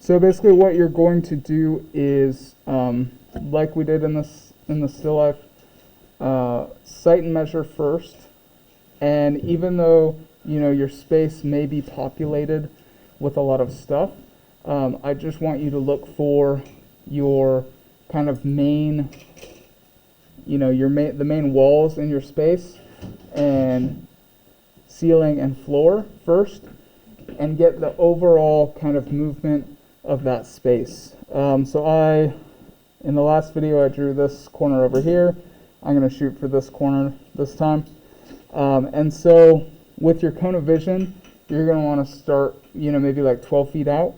So basically what you're going to do is, like we did in the still life, sight and measure first. And even though, you know, your space may be populated with a lot of stuff, I just want you to look for your kind of main, you know, the main walls in your space and ceiling and floor first, and get the overall kind of movement of that space. So in the last video, I drew this corner over here. I'm going to shoot for this corner this time. And so with your cone of vision, you're going to want to start, you know, maybe like 12 feet out.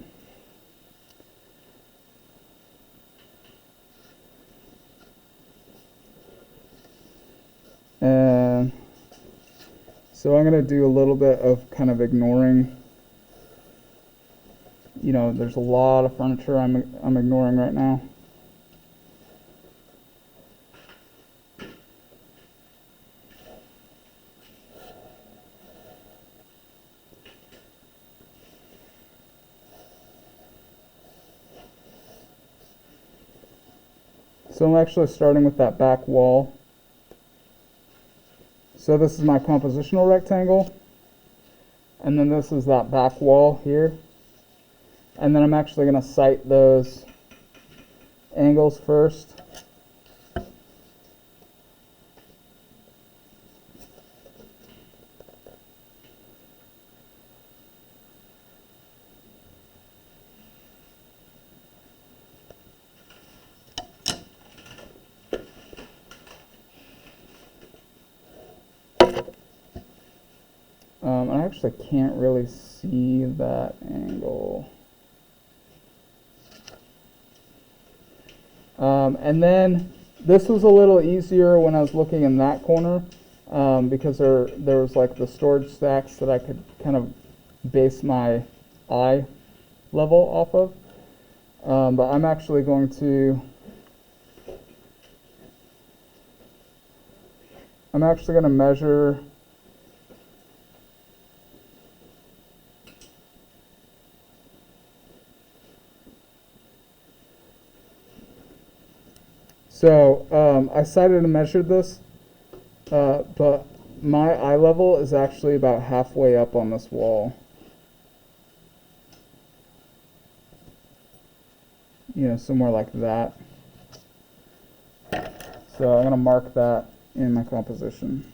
And so I'm going to do a little bit of kind of ignoring, you know, there's a lot of furniture I'm ignoring right now. So I'm actually starting with that back wall. So this is my compositional rectangle, and then this is that back wall here. And then I'm actually going to sight those angles first. I actually can't really see that angle. And then this was a little easier when I was looking in that corner, because there was like the storage stacks that I could kind of base my eye level off of. But I'm actually going to measure So I sighted and measured this, but my eye level is actually about halfway up on this wall. You know, somewhere like that. So I'm going to mark that in my composition.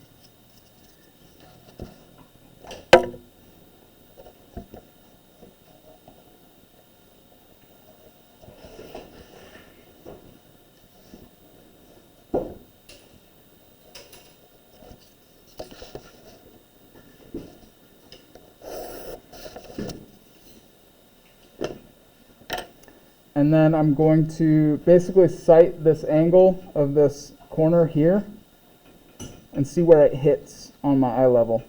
And then I'm going to basically sight this angle of this corner here and see where it hits on my eye level.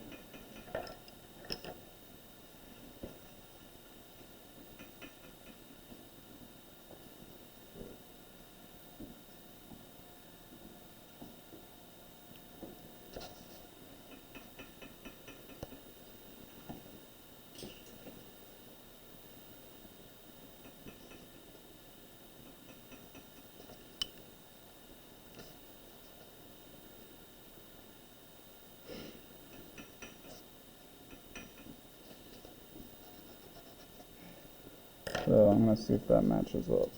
So I'm going to see if that matches up.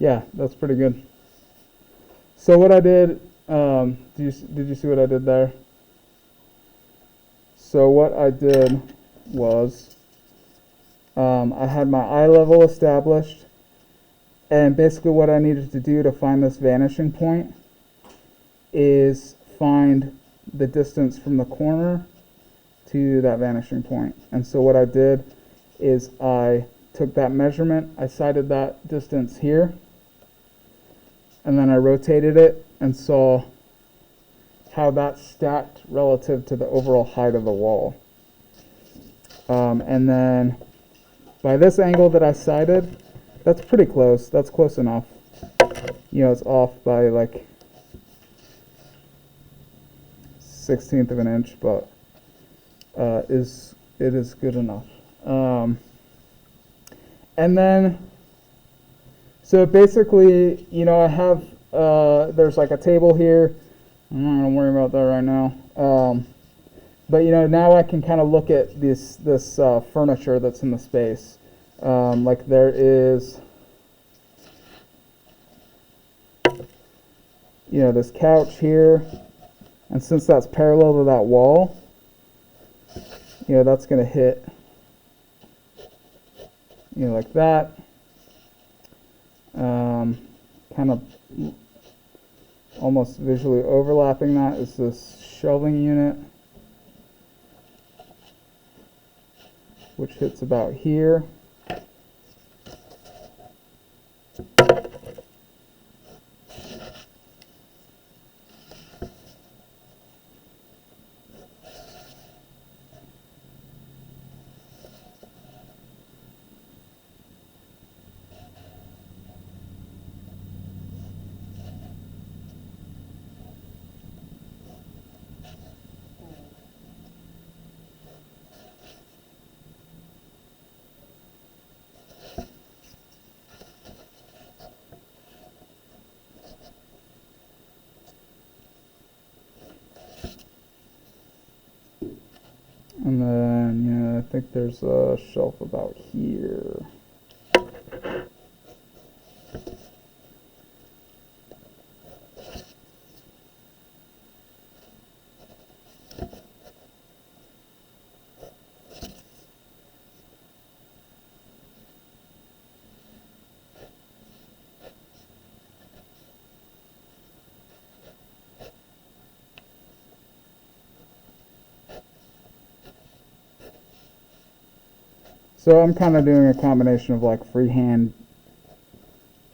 Yeah, that's pretty good. So what I did, did you see what I did there? So what I did was, I had my eye level established, and basically what I needed to do to find this vanishing point is find the distance from the corner to that vanishing point. And so what I did is I took that measurement, I sighted that distance here, and then I rotated it and saw how that stacked relative to the overall height of the wall. And then by this angle that I sighted, that's pretty close. That's close enough. You know, it's off by like 1/16 of an inch, but is good enough. And then, so basically, you know, I have, there's like a table here. I'm not gonna worry about that right now. But you know, now I can kind of look at this furniture that's in the space. Like there is, you know, this couch here, and since that's parallel to that wall, you know, that's going to hit, you know, like that. Kind of almost visually overlapping that is this shelving unit, which hits about here. And then, you know, I think there's a shelf about here. So I'm kind of doing a combination of like freehand,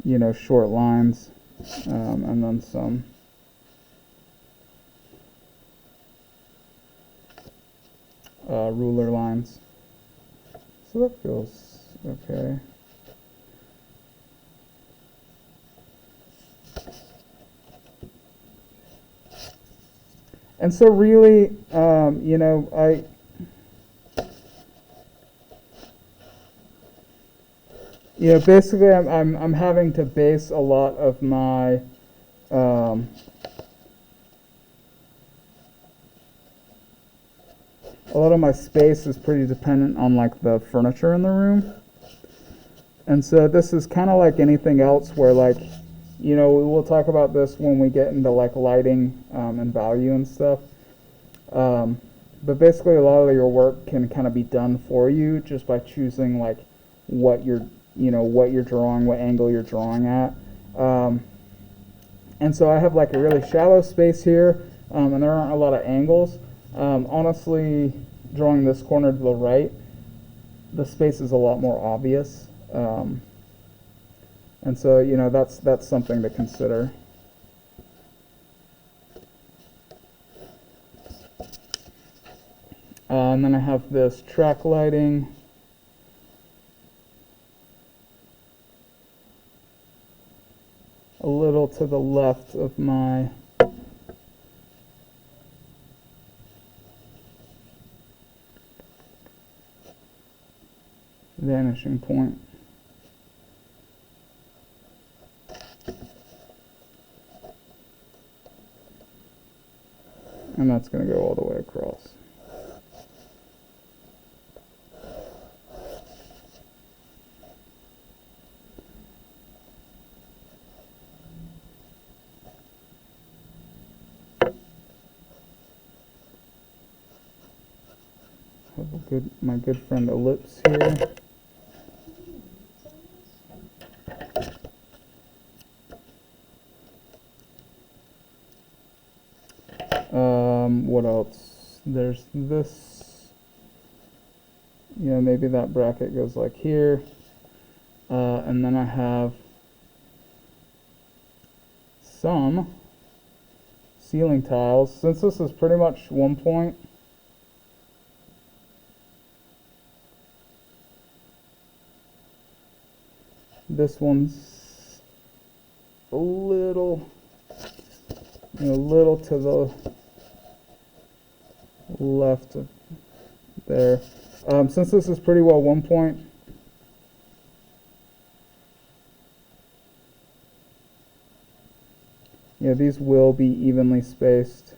you know, short lines, and then some ruler lines. So that feels okay. And so really, you know, you know, basically I'm having to base a lot of my space is pretty dependent on like the furniture in the room. And so this is kind of like anything else where like, you know, we'll talk about this when we get into like lighting and value and stuff. But basically a lot of your work can kind of be done for you just by choosing like what you're drawing, what angle you're drawing at. And so I have like a really shallow space here, and there aren't a lot of angles. Honestly, drawing this corner to the right, the space is a lot more obvious. And so, you know, that's something to consider. And then I have this track lighting. A little to the left of my vanishing point. And that's going to go all the way across. Have my good friend Ellipse here. What else? There's this, you know, maybe that bracket goes like here. And then I have some ceiling tiles. Since this is pretty much one point, this one's a little, you know, little to the left of there. Since this is pretty well 1 point, yeah, these will be evenly spaced.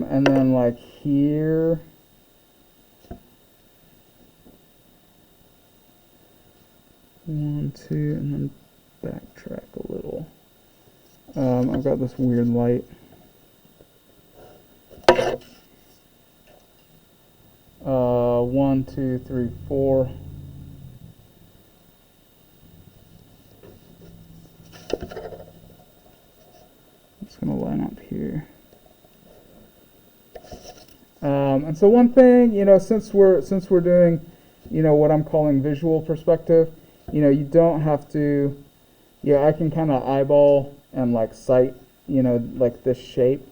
And then like here, one, two, and then backtrack a little. I've got this weird light. One, two, three, four. I'm just gonna line up here. And so one thing, since we're doing, what I'm calling visual perspective, you don't have to, I can kind of eyeball and like sight, like this shape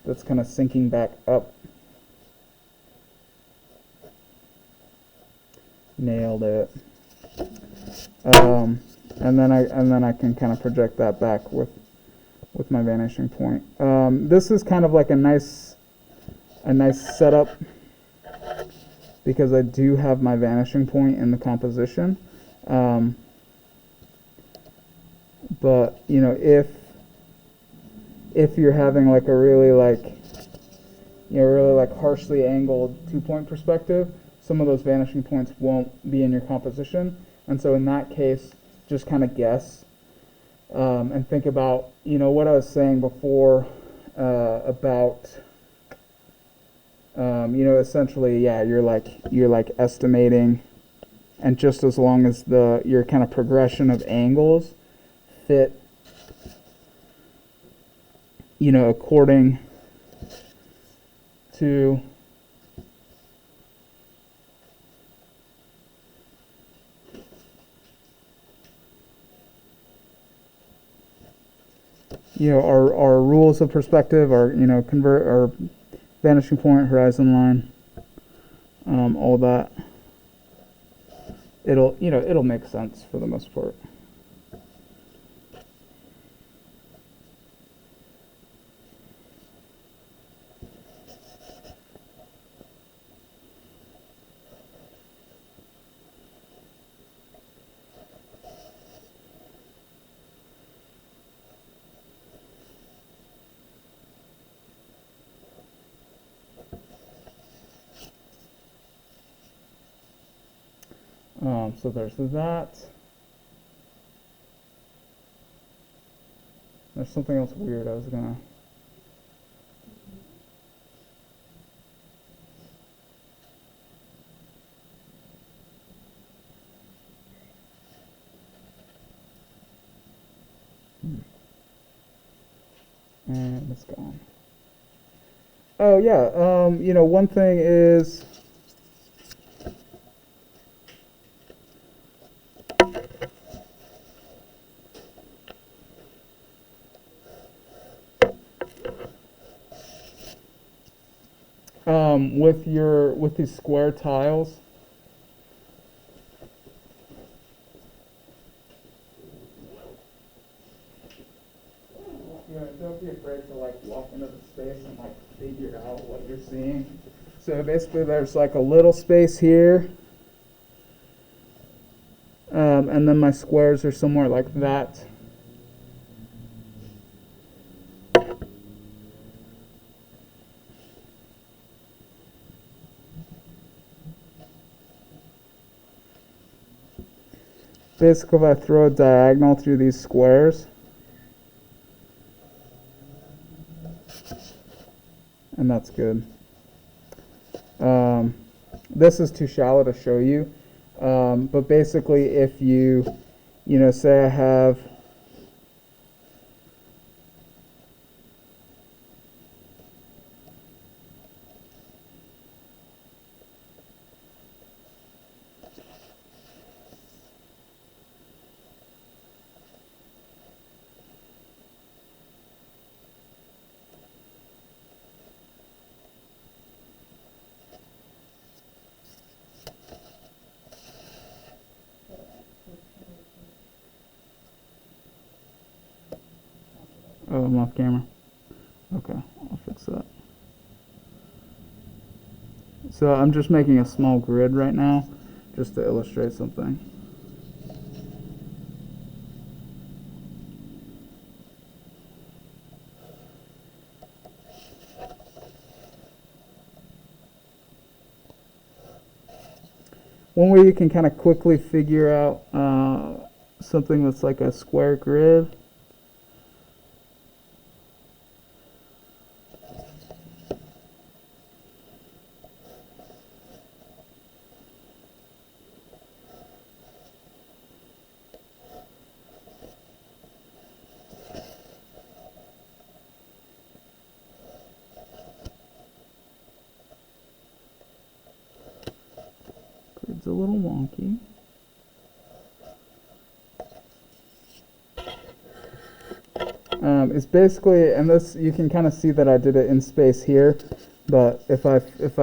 that's kind of sinking back up. Nailed it. And then I can kind of project that back with my vanishing point. This is kind of like a nice setup because I do have my vanishing point in the composition. But if you're having like a really harshly angled 2-point perspective, some of those vanishing points won't be in your composition, and so in that case, just kind of guess and think about what I was saying before about essentially, you're like estimating, and just as long as your kind of progression of angles fit, according to our rules of perspective, our convert our vanishing point, horizon line, all that. It'll make sense for the most part. So there's that. There's something else weird I was gonna. And it's gone. Oh yeah, one thing is with these square tiles, don't be afraid to walk into the space and figure out what you're seeing. So basically there's a little space here, and then my squares are somewhere like that. Basically, if I throw a diagonal through these squares, and that's good. This is too shallow to show you, but basically if you say I have Oh, I'm off camera. Okay, I'll fix that. So I'm just making a small grid right now, just to illustrate something. One way you can kind of quickly figure out something that's like a square grid It's a little wonky. It's basically, and this, you can kind of see that I did it in space here, but if I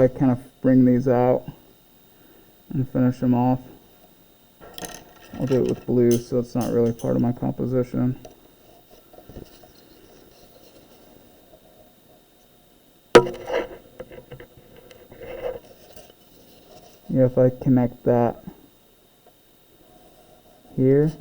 kind of bring these out and finish them off, I'll do it with blue so it's not really part of my composition. Yeah, if I connect that here,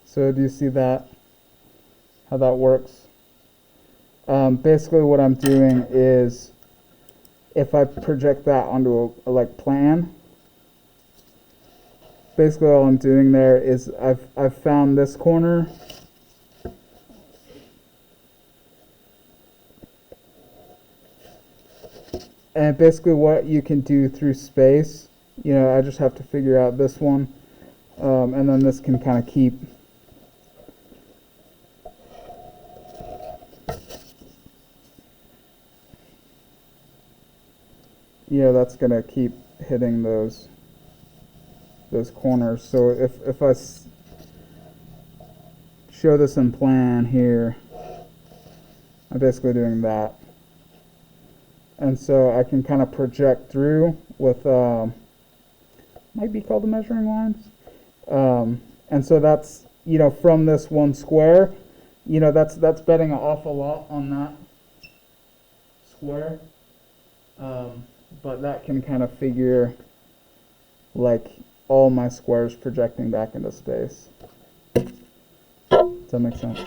so do you see that, how that works? Basically what I'm doing is, if I project that onto a like plan, basically all I'm doing there is I've found this corner, and basically what you can do through space, you know, I just have to figure out this one, and then this can kind of keep that's going to keep hitting those corners. So if I show this in plan here, I'm basically doing that. And so I can kind of project through with, might be called the measuring lines. And so that's, you know, from this one square, you know, that's betting an awful lot on that square. But that can kind of figure like all my squares projecting back into space. Does that make sense?